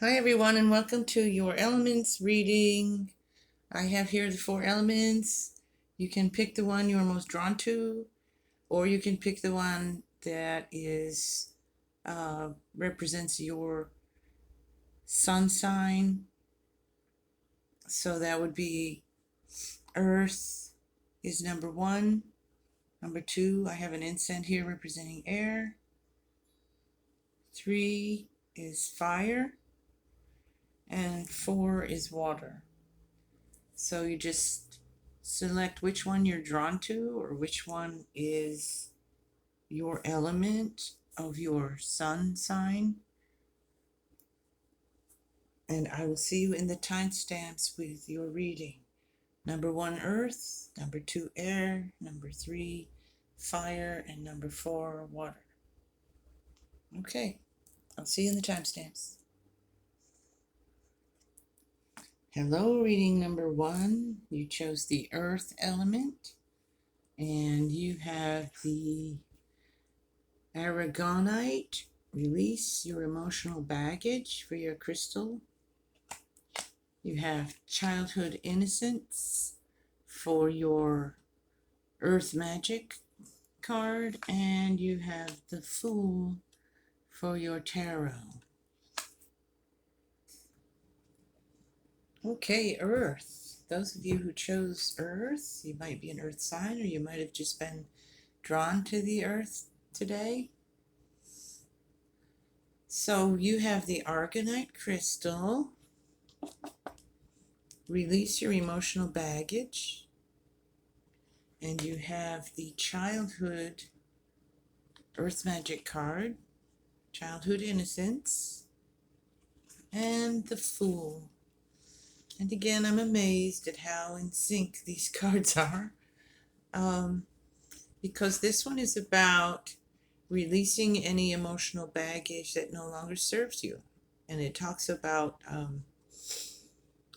Hi everyone, and welcome to your elements reading. I have here the 4 elements. You can pick the one you're most drawn to, or you can pick the one that is represents your sun sign. So that would be Earth is number 1. Number 2, I have an incense here representing air. 3 is fire, and 4 is water. So you just select which one you're drawn to or which one is your element of your sun sign. And I will see you in the timestamps with your reading. Number 1, earth. Number 2, air. Number 3, fire. And number 4, water. Okay, I'll see you in the timestamps. Hello, reading number 1. You chose the earth element. And you have the Aragonite, release your emotional baggage for your crystal. You have childhood innocence for your earth magic card, and you have the Fool for your tarot. Okay, earth. Those of you who chose earth, you might be an earth sign, or you might have just been drawn to the earth today. So you have the Aragonite crystal. Release your emotional baggage. And you have the childhood earth magic card, childhood innocence, and the Fool. And again, I'm amazed at how in sync these cards are, because this one is about releasing any emotional baggage that no longer serves you. And it talks about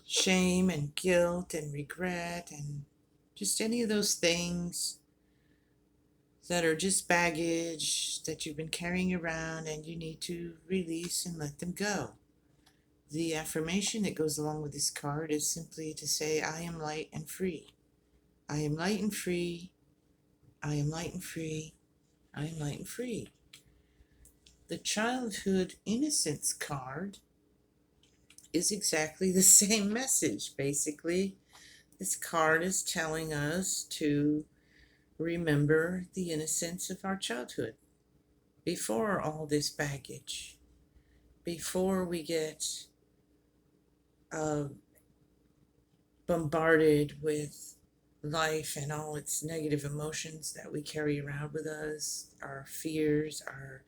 shame and guilt and regret and just any of those things that are just baggage that you've been carrying around and you need to release and let them go. The affirmation that goes along with this card is simply to say, I am light and free. I am light and free. I am light and free. I am light and free. The childhood innocence card is exactly the same message. Basically, this card is telling us to remember the innocence of our childhood before all this baggage, before we get uh, bombarded with life and all its negative emotions that we carry around with us, our fears, our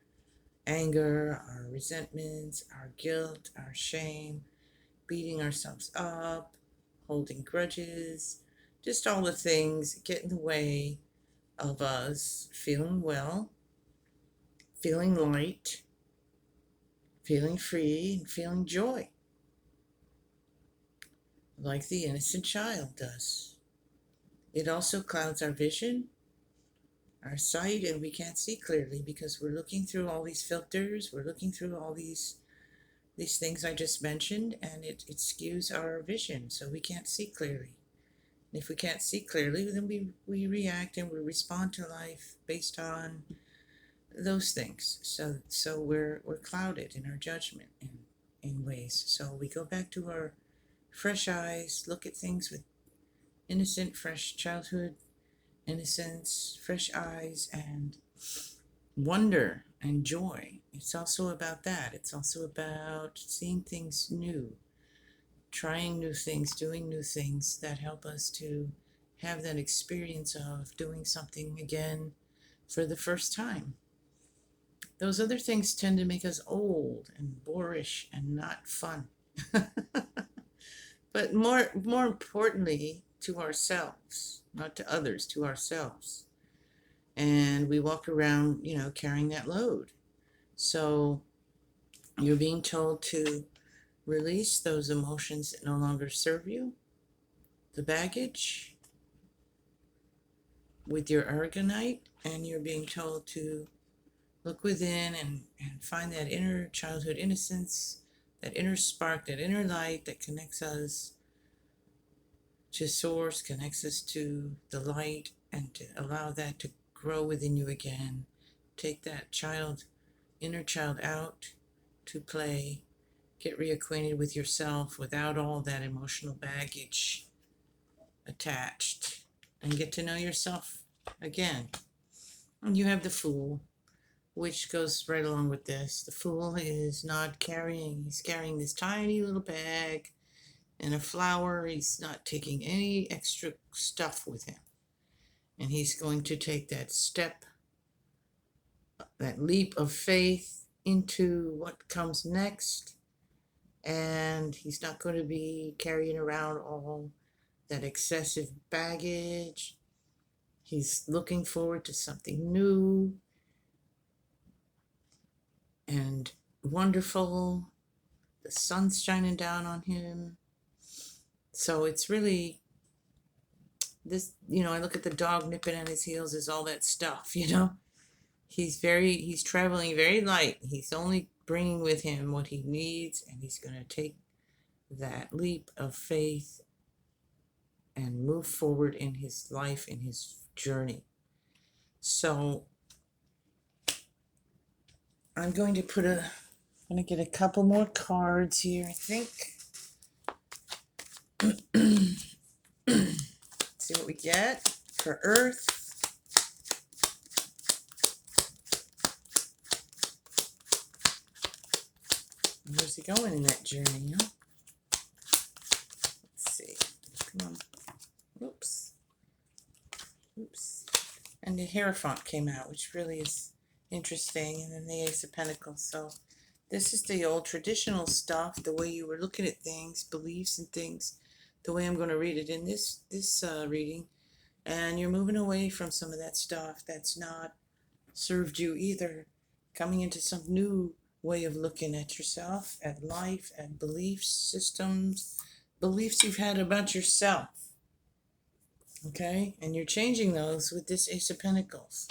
anger, our resentments, our guilt, our shame, beating ourselves up, holding grudges, just all the things that get in the way of us feeling well, feeling light, feeling free, and feeling joy, like the innocent child does. It also clouds our vision, our sight, and we can't see clearly because we're looking through all these filters, we're looking through all these things I just mentioned, and it skews our vision, so we can't see clearly. And if we can't see clearly, then we react and we respond to life based on those things. So we're clouded in our judgment in ways. So we go back to our fresh eyes, look at things with innocent, fresh childhood innocence, fresh eyes, and wonder and joy. It's also about that. It's also about seeing things new, trying new things, doing new things that help us to have that experience of doing something again for the first time. Those other things tend to make us old and boorish and not fun. But more importantly, to ourselves, not to others, to ourselves. And we walk around, carrying that load. So you're being told to release those emotions that no longer serve you, the baggage, with your aragonite, and you're being told to look within and find that inner childhood innocence, that inner spark, that inner light that connects us to source, connects us to the light, and to allow that to grow within you again. Take that inner child out to play, get reacquainted with yourself without all that emotional baggage attached, and get to know yourself again. And you have the Fool, which goes right along with this. The Fool is not carrying, he's carrying this tiny little bag and a flower. He's not taking any extra stuff with him. And he's going to take that step, that leap of faith into what comes next. And he's not going to be carrying around all that excessive baggage. He's looking forward to something new and wonderful. The sun's shining down on him. So it's really this, I look at the dog nipping at his heels is all that stuff, He's traveling very light. He's only bringing with him what he needs, and he's going to take that leap of faith and move forward in his life, in his journey. So I'm going to get a couple more cards here, I think. See what we get for Earth. Where's he going in that journey, huh? Let's see. Come on. Oops. And the Hierophant came out, which really is interesting. And then the Ace of Pentacles. So this is the old traditional stuff, the way you were looking at things, beliefs and things, the way I'm going to read it in this reading. And you're moving away from some of that stuff that's not served you either, coming into some new way of looking at yourself, at life, at belief systems, beliefs you've had about yourself. Okay? And you're changing those with this Ace of Pentacles.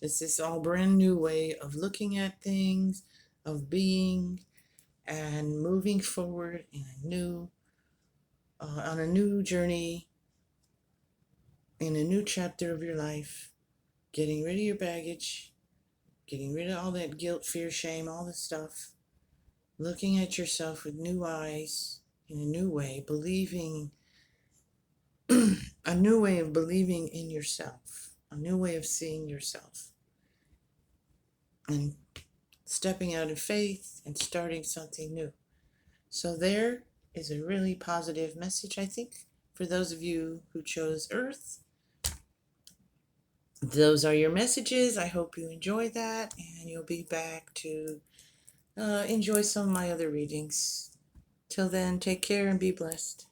It's this all brand new way of looking at things, of being, and moving forward in on a new journey, in a new chapter of your life, getting rid of your baggage, getting rid of all that guilt, fear, shame, all this stuff, looking at yourself with new eyes, in a new way, believing, a new way of believing in yourself, a new way of seeing yourself, and stepping out in faith and starting something new. So there is a really positive message, I think, for those of you who chose Earth. Those are your messages. I hope you enjoy that, and you'll be back to enjoy some of my other readings. Till then, take care and be blessed.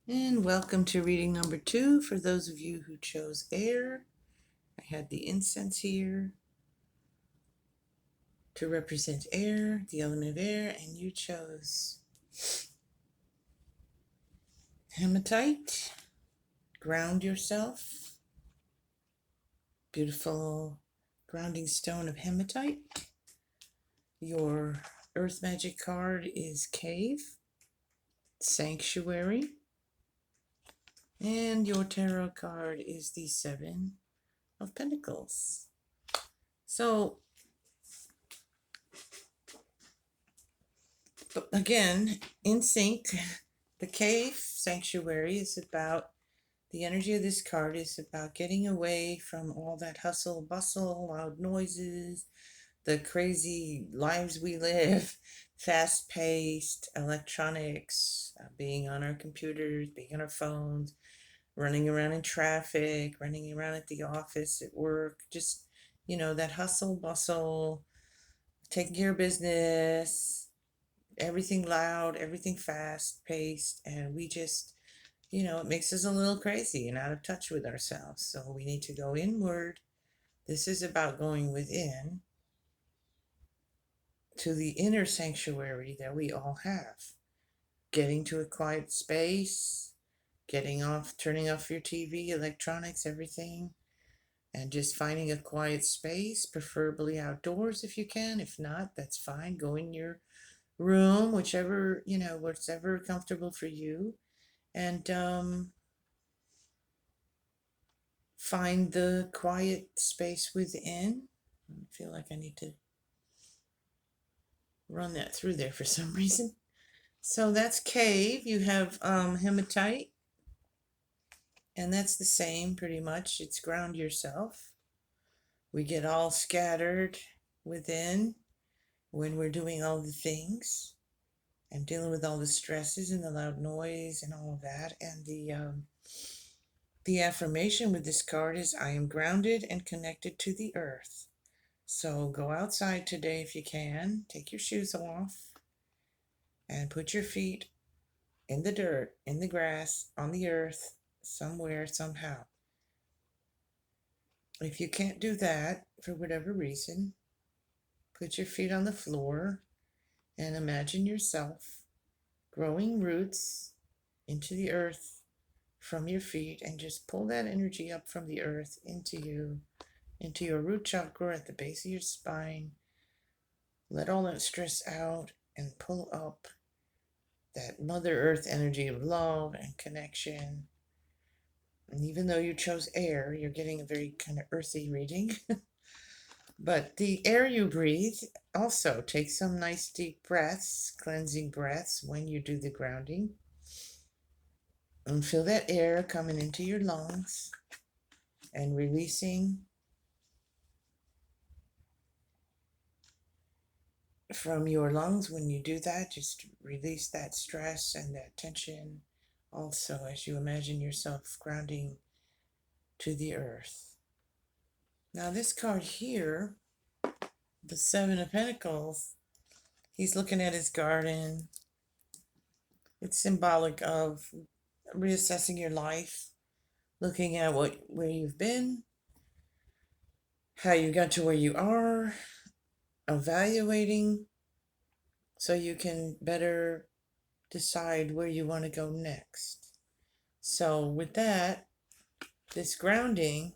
And welcome to reading number 2 for those of you who chose air. I had the incense here to represent air, the element of air, and you chose hematite. Ground yourself. Beautiful grounding stone of hematite. Your earth magic card is cave, sanctuary, and your tarot card is the 7 of Pentacles. So again, in sync, the cave sanctuary is about, the energy of this card is about getting away from all that hustle, bustle, loud noises, the crazy lives we live, fast-paced electronics, being on our computers, being on our phones, running around in traffic, running around at the office, at work, just, that hustle, bustle, taking care of business, everything loud, everything fast-paced, and we just, it makes us a little crazy and out of touch with ourselves. So we need to go inward. This is about going within to the inner sanctuary that we all have. Getting to a quiet space, turning off your TV, electronics, everything. and just finding a quiet space, preferably outdoors if you can. If not, that's fine. Go in your room, whichever, whatever comfortable for you, and find the quiet space within. I feel like I need to run that through there for some reason. So that's cave. You have hematite, and that's the same pretty much. It's ground yourself. We get all scattered within when we're doing all the things and dealing with all the stresses and the loud noise and all of that. And the affirmation with this card is, I am grounded and connected to the earth. So go outside today if you can. Take your shoes off and put your feet in the dirt, in the grass, on the earth, somewhere, somehow. If you can't do that for whatever reason, put your feet on the floor and imagine yourself growing roots into the earth from your feet, and just pull that energy up from the earth into you, into your root chakra at the base of your spine. Let all that stress out and pull up that Mother Earth energy of love and connection. And even though you chose air, you're getting a very kind of earthy reading. But the air you breathe, also take some nice deep breaths, cleansing breaths when you do the grounding. And feel that air coming into your lungs and releasing from your lungs. When you do that, just release that stress and that tension also as you imagine yourself grounding to the earth. Now this card here, the Seven of Pentacles, he's looking at his garden. It's symbolic of reassessing your life, looking at where you've been, how you got to where you are, evaluating so you can better decide where you want to go next. So with that, this grounding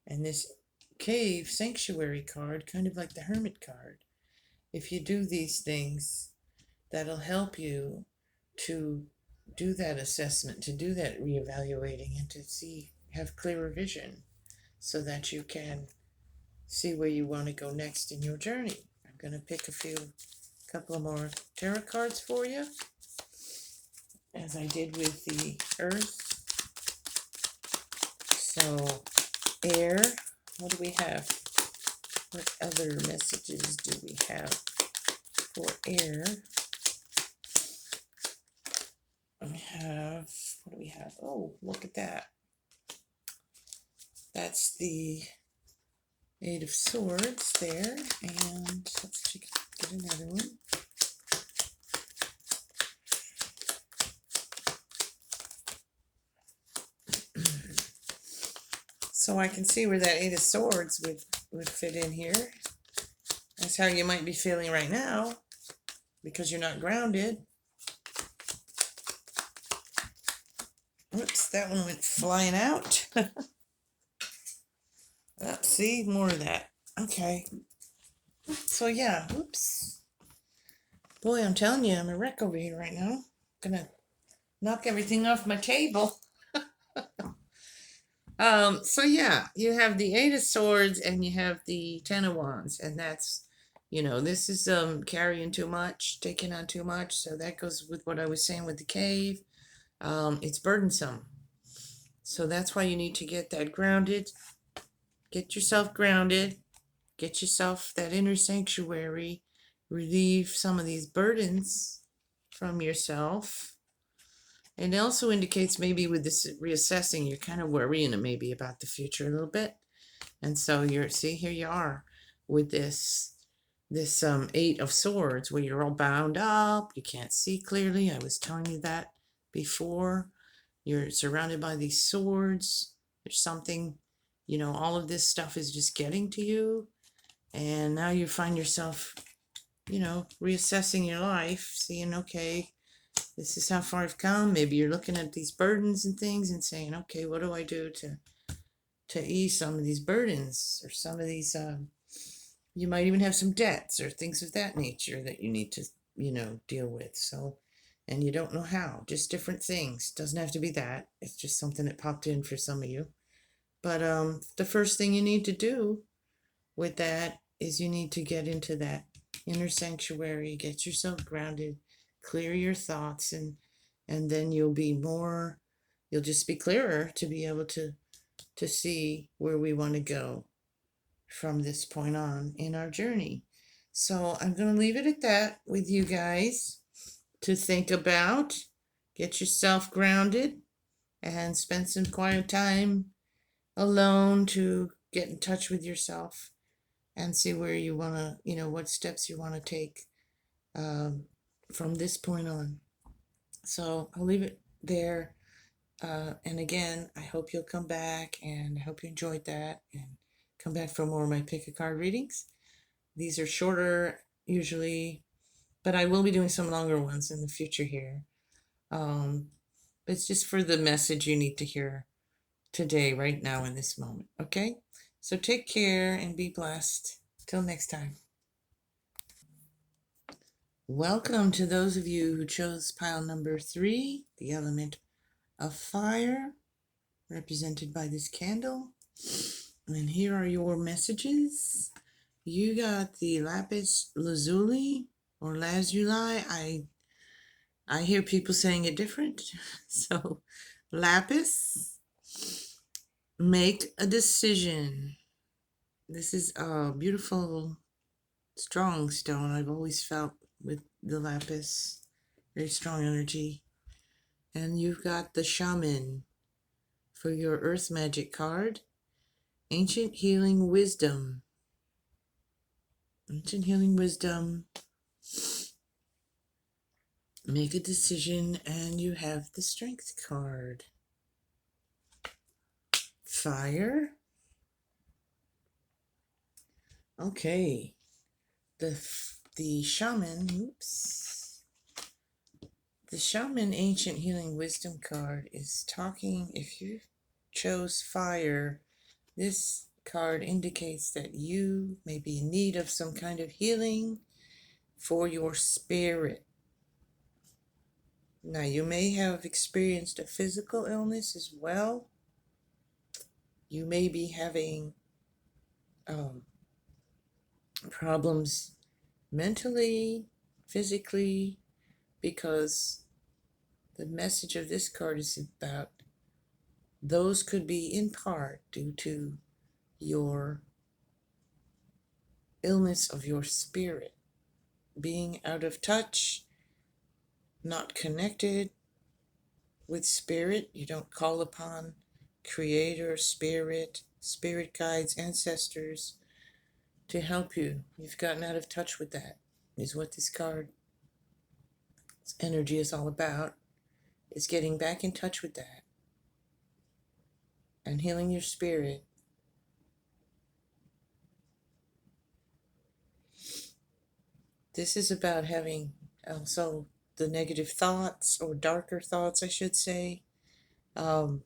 and this cave sanctuary card, kind of like the Hermit card, if you do these things, that'll help you to do that assessment, to do that reevaluating, and to have clearer vision so that you can see where you want to go next in your journey. I'm going to pick couple of more tarot cards for you, as I did with the earth. So, air, what do we have? What other messages do we have for air? What do we have? Oh, look at that. That's the Eight of Swords there, and let's get another one. So I can see where that Eight of Swords would fit in here. That's how you might be feeling right now, because you're not grounded. Oops, that one went flying out. Let's see, more of that. Okay. So yeah, oops. Boy, I'm telling you, I'm a wreck over here right now. Gonna knock everything off my table. So yeah, you have the Eight of Swords and you have the Ten of Wands, and that's, this is carrying too much, taking on too much. So that goes with what I was saying with the cave. It's burdensome. So that's why you need to get that grounded. Get yourself grounded. Get yourself that inner sanctuary. Relieve some of these burdens from yourself. And it also indicates maybe with this reassessing, you're kind of worrying maybe about the future a little bit. And so here you are with this Eight of Swords, where you're all bound up. You can't see clearly. I was telling you that before. You're surrounded by these swords. There's something, all of this stuff is just getting to you. And now you find yourself, reassessing your life, seeing, okay, this is how far I've come. Maybe you're looking at these burdens and things and saying, okay, what do I do to ease some of these burdens or some of these you might even have some debts or things of that nature that you need to, deal with. So, and you don't know how, just different things. Doesn't have to be that. It's just something that popped in for some of you. But the first thing you need to do with that is you need to get into that inner sanctuary, get yourself grounded, clear your thoughts, and then you'll just be clearer to be able to see where we want to go from this point on in our journey. So I'm going to leave it at that with you guys to think about. Get yourself grounded and spend some quiet time alone to get in touch with yourself and see where you want to, what steps you want to take um, from this point on. So I'll leave it there. And again, I hope you'll come back and I hope you enjoyed that and come back for more of my pick a card readings. These are shorter usually, but I will be doing some longer ones in the future here. It's just for the message you need to hear today, right now, in this moment. Okay? So take care and be blessed. Till next time. Welcome to those of you who chose pile number 3, the element of fire, represented by this candle. And here are your messages. You got the lapis lazuli or lazuli. I hear people saying it different. So, lapis, make a decision. This is a beautiful, strong stone. I've always felt with the lapis, very strong energy. And you've got the shaman for your earth magic card, ancient healing wisdom. Ancient healing wisdom. Make a decision, and you have the strength card. Fire. Okay. The shaman, the shaman ancient healing wisdom card is talking. If you chose fire, this card indicates that you may be in need of some kind of healing for your spirit. Now, you may have experienced a physical illness as well. You may be having problems mentally, physically, because the message of this card is about those could be in part due to your illness of your spirit, being out of touch, not connected with spirit. You don't call upon creator, spirit guides, ancestors to help you. You've gotten out of touch with that, is what this card's energy is all about, is getting back in touch with that and healing your spirit. This is about having also the negative thoughts, or darker thoughts, I should say. And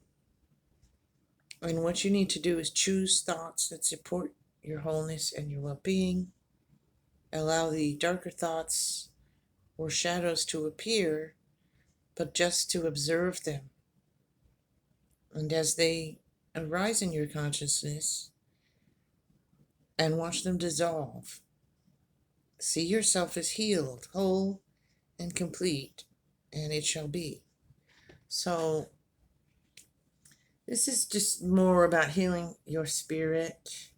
what you need to do is choose thoughts that support your wholeness and your well-being. Allow the darker thoughts or shadows to appear, but just to observe them. And as they arise in your consciousness, and watch them dissolve, see yourself as healed, whole, and complete, and it shall be. So this is just more about healing your spirit,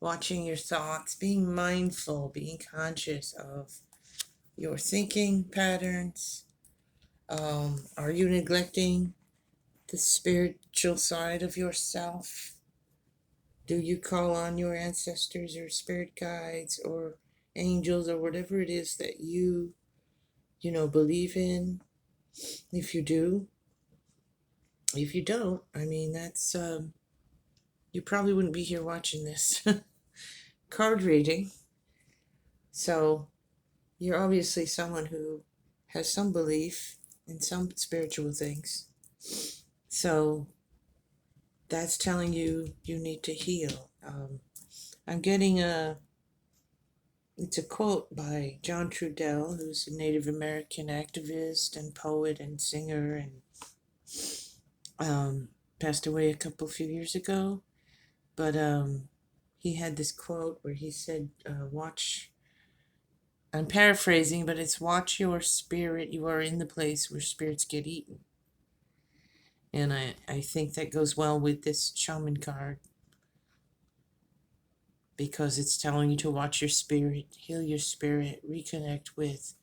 watching your thoughts, being mindful, being conscious of your thinking patterns. Are you neglecting the spiritual side of yourself? Do you call on your ancestors or spirit guides or angels or whatever it is that you believe in? If you do. If you don't, I mean, that's, you probably wouldn't be here watching this card reading. So you're obviously someone who has some belief in some spiritual things. So that's telling you you need to heal. I'm getting it's a quote by John Trudell, who's a Native American activist and poet and singer, and passed away a few years ago. But he had this quote where he said, watch, I'm paraphrasing, but it's watch your spirit. You are in the place where spirits get eaten. And I think that goes well with this shaman card, because it's telling you to watch your spirit, heal your spirit, reconnect with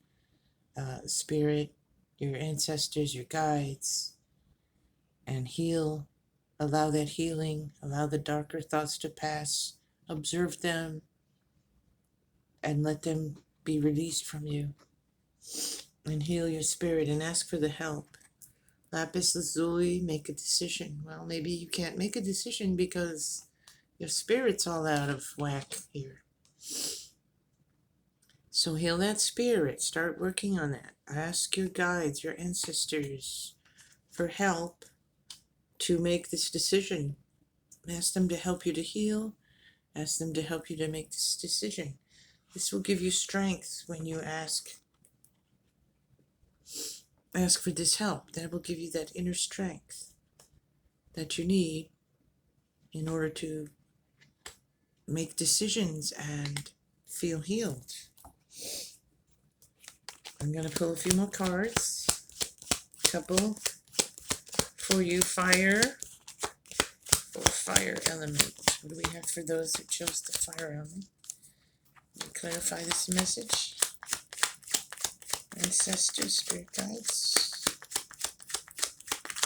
spirit, your ancestors, your guides, and heal. Allow that healing, allow the darker thoughts to pass, observe them, and let them be released from you. And heal your spirit and ask for the help. Lapis lazuli, make a decision. Well, maybe you can't make a decision because your spirit's all out of whack here. So heal that spirit. Start working on that. Ask your guides, your ancestors, for help to make this decision. Ask them to help you to heal. Ask them to help you to make this decision. This will give you strength when you ask for this help. That will give you that inner strength that you need in order to make decisions and feel healed. I'm going to pull a few more cards. A couple for you, fire element. What do we have for those who chose the fire element? Let me clarify this message. Ancestors, spirit guides.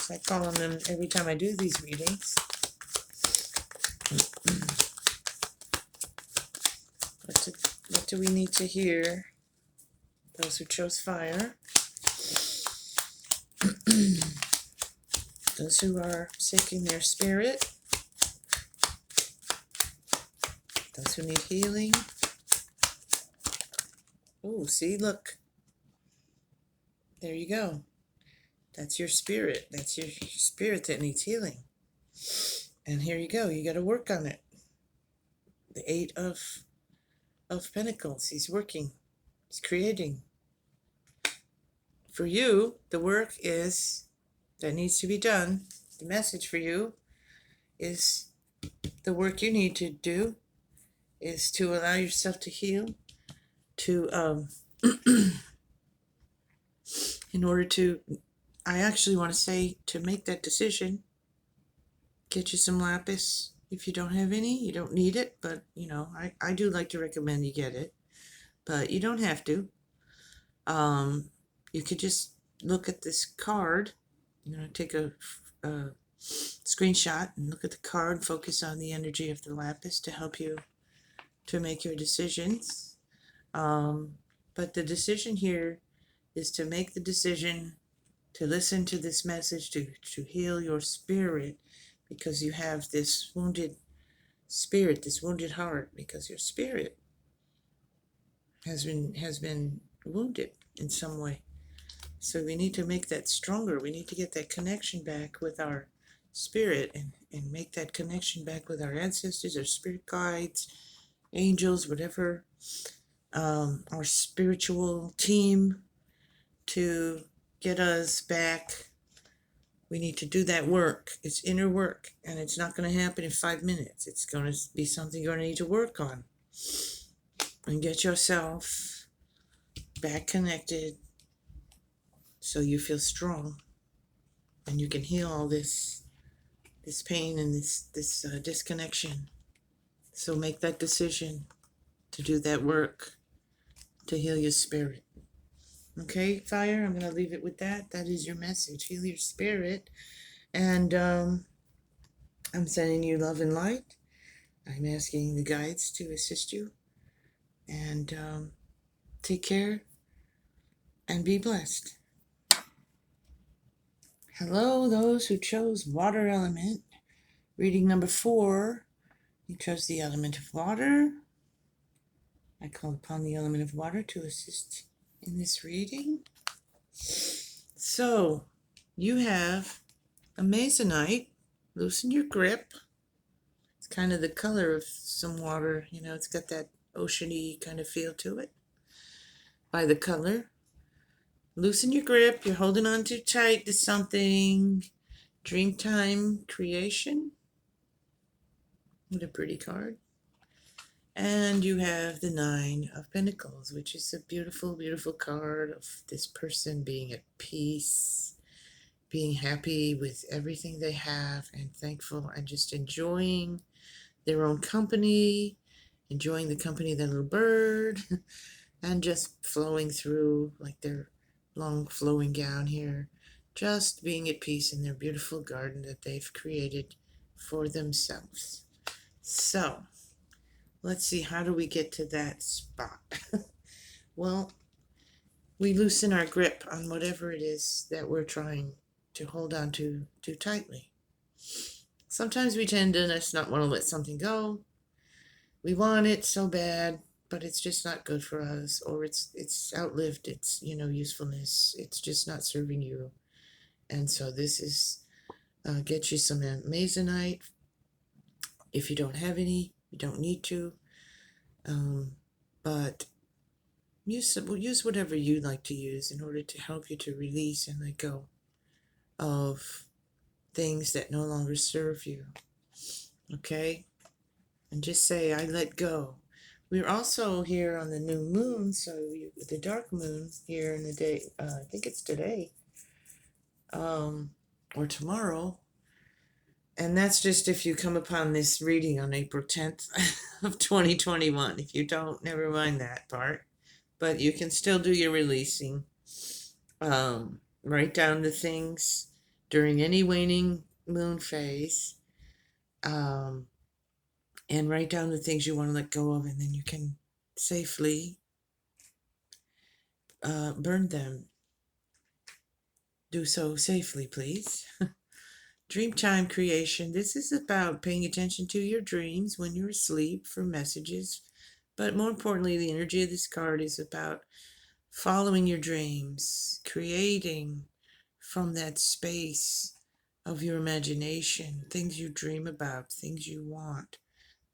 So I call on them every time I do these readings. What do we need to hear? Those who chose fire. Those who are seeking their spirit. Those who need healing. Oh, see, look. There you go. That's your spirit. That's your spirit that needs healing. And here you go. You got to work on it. The Eight of Pentacles. He's working. He's creating. For you, the work that needs to be done. The message for you is the work you need to do is to allow yourself to heal, to in order to, I actually want to say, to make that decision, get you some lapis. If you don't have any, you don't need it, but I do like to recommend you get it, but you don't have to. You could just look at this card, take a screenshot and look at the card, focus on the energy of the lapis to help you to make your decisions. But the decision here is to make the decision to listen to this message, to heal your spirit, because you have this wounded spirit, this wounded heart, because your spirit has been wounded in some way. So we need to make that stronger. We need to get that connection back with our spirit and make that connection back with our ancestors, our spirit guides, angels, whatever, our spiritual team, to get us back. We need to do that work. It's inner work, and it's not going to happen in 5 minutes. It's going to be something you're going to need to work on and get yourself back connected so you feel strong and you can heal all this pain and this disconnection. So make that decision to do that work to heal your spirit. Okay, fire, I'm going to leave it with that. That is your message. Heal your spirit. And I'm sending you love and light. I'm asking the guides to assist you. And take care and be blessed. Hello, those who chose water element. Reading number 4. You chose the element of water. I call upon the element of water to assist in this reading. So, you have a Masonite Loosen your grip. It's kind of the color of some water, it's got that oceany kind of feel to it by the color. Loosen your grip. You're holding on too tight to something. Dreamtime creation. What a pretty card. And you have the Nine of Pentacles, which is a beautiful, beautiful card of this person being at peace, being happy with everything they have and thankful and just enjoying their own company, enjoying the company of their little bird, and just flowing through like their long flowing gown here, just being at peace in their beautiful garden that they've created for themselves. So, let's see, how do we get to that spot? Well, we loosen our grip on whatever it is that we're trying to hold on to too tightly. Sometimes we tend to just not want to let something go. We want it so bad, but it's just not good for us, or it's outlived its usefulness. It's just not serving you. And so this is get you some amazonite. If you don't have any, you don't need to. But use whatever you like to use in order to help you to release and let go of things that no longer serve you. Okay? And just say, I let go. We're also here on the new moon, so the dark moon here in the day, I think it's today, or tomorrow. And that's just if you come upon this reading on April 10th of 2021. If you don't, never mind that part. But you can still do your releasing. Write down the things during any waning moon phase. And write down the things you want to let go of, and then you can safely burn them. Do so safely, please. Dreamtime creation. This is about paying attention to your dreams when you're asleep for messages. But more importantly, the energy of this card is about following your dreams, creating from that space of your imagination, things you dream about, things you want.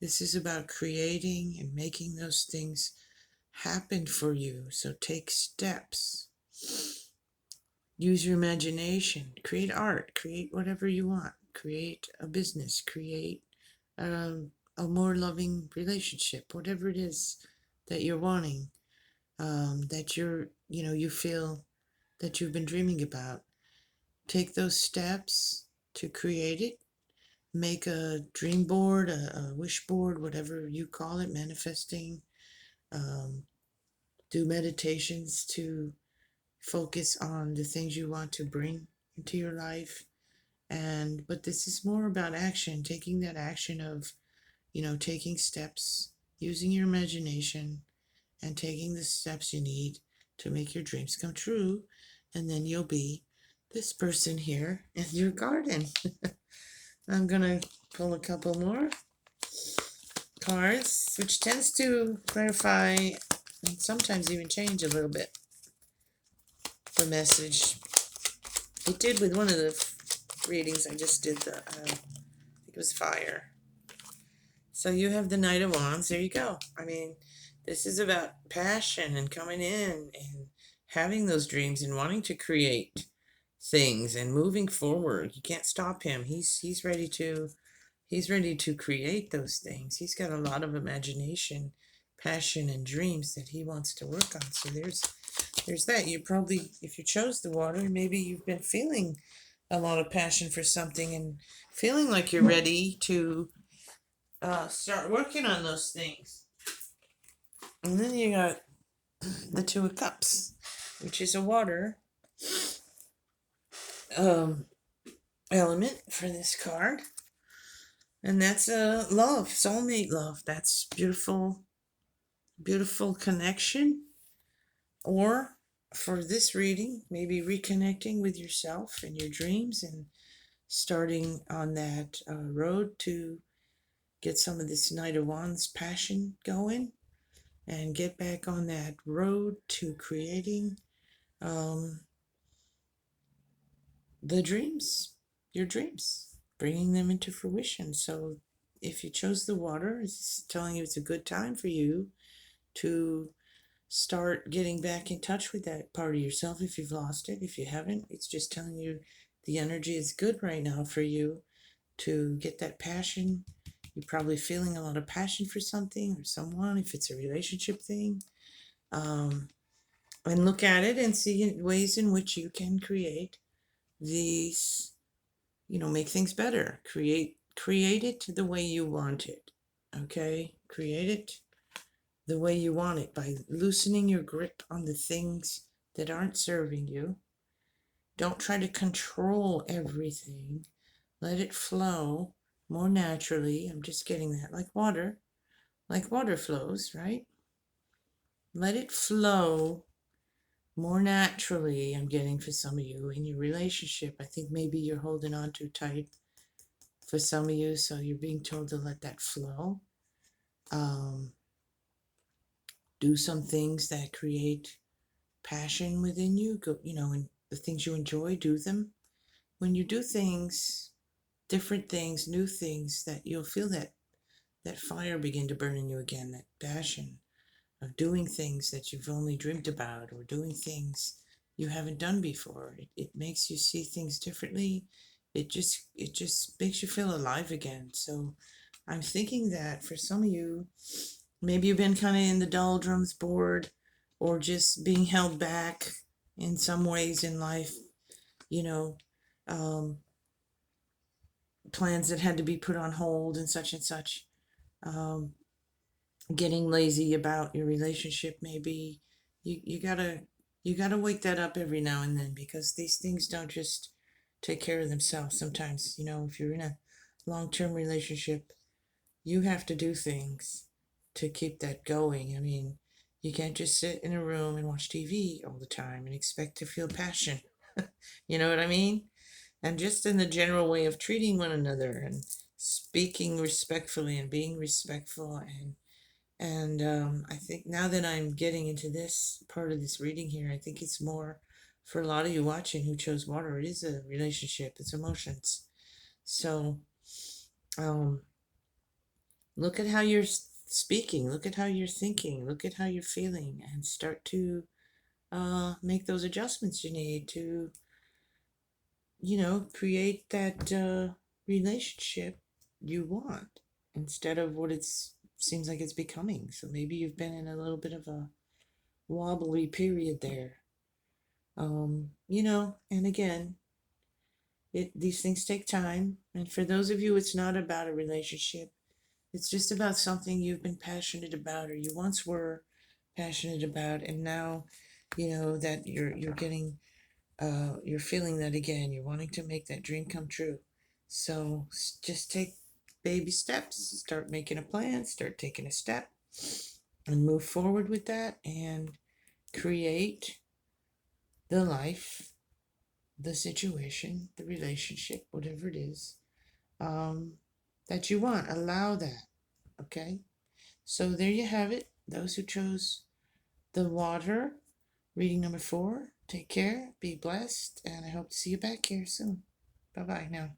This is about creating and making those things happen for you. So take steps. Use your imagination. Create art. Create whatever you want. Create a business. Create a more loving relationship. Whatever it is that you're wanting, that you feel that you've been dreaming about. Take those steps to create it. Make a dream board, a wish board, whatever you call it, manifesting. Do meditations to focus on the things you want to bring into your life. But this is more about action, taking that action of, taking steps, using your imagination, and taking the steps you need to make your dreams come true. And then you'll be this person here in your garden. I'm going to pull a couple more cards, which tends to clarify and sometimes even change a little bit the message. It did with one of the readings I just did. I think it was fire. So you have the Knight of Wands. There you go. I mean, this is about passion and coming in and having those dreams and wanting to create things and moving forward. You can't stop him. He's ready to create those things. He's got a lot of imagination, passion, and dreams that he wants to work on. So there's that. You probably, if you chose the water, maybe you've been feeling a lot of passion for something and feeling like you're ready to start working on those things. And then you got the Two of Cups, which is a water element for this card. And that's love, soulmate love. That's beautiful, beautiful connection. Or for this reading, maybe reconnecting with yourself and your dreams and starting on that road to get some of this Knight of Wands passion going and get back on that road to creating the dreams, your dreams. bringing them into fruition. So if you chose the water, it's telling you it's a good time for you to start getting back in touch with that part of yourself if you've lost it. If you haven't, it's just telling you the energy is good right now for you to get that passion. You're probably feeling a lot of passion for something or someone, if it's a relationship thing. Um, and look at it and see ways in which you can create these, make things better. Create it the way you want it. Okay? Create it the way you want it by loosening your grip on the things that aren't serving you. Don't try to control everything. Let it flow more naturally. I'm just getting that, like water flows, right? Let it flow more naturally. I'm getting for some of you in your relationship. I think maybe you're holding on too tight for some of you, so you're being told to let that flow. Um, do some things that create passion within you. Go, and the things you enjoy, do them. When you do things, different things, new things, that you'll feel that fire begin to burn in you again, that passion of doing things that you've only dreamed about or doing things you haven't done before. It makes you see things differently. It just makes you feel alive again. So I'm thinking that for some of you, maybe you've been kind of in the doldrums, bored, or just being held back in some ways in life, you know, um, plans that had to be put on hold and such and such. Um, Getting lazy about your relationship, maybe you gotta wake that up every now and then, because these things don't just take care of themselves. Sometimes, if you're in a long-term relationship, you have to do things to keep that going. I mean, you can't just sit in a room and watch TV all the time and expect to feel passion. You know what I mean? And just in the general way of treating one another and speaking respectfully and being respectful. And I think now that I'm getting into this part of this reading here, I think it's more for a lot of you watching who chose water. It is a relationship, it's emotions. So um, look at how you're speaking, look at how you're thinking, look at how you're feeling, and start to make those adjustments you need to, create that relationship you want instead of what it's seems like it's becoming. So maybe you've been in a little bit of a wobbly period there. And again, these things take time. And for those of you, it's not about a relationship. It's just about something you've been passionate about, or you once were passionate about, and now, that you're getting, you're feeling that again. You're wanting to make that dream come true. So just take baby steps. Start making a plan. Start taking a step, and move forward with that, and create the life, the situation, the relationship, whatever it is, um, that you want. Allow that. Okay. So there you have it. Those who chose the water, reading number 4. Take care, be blessed, and I hope to see you back here soon. Bye bye now.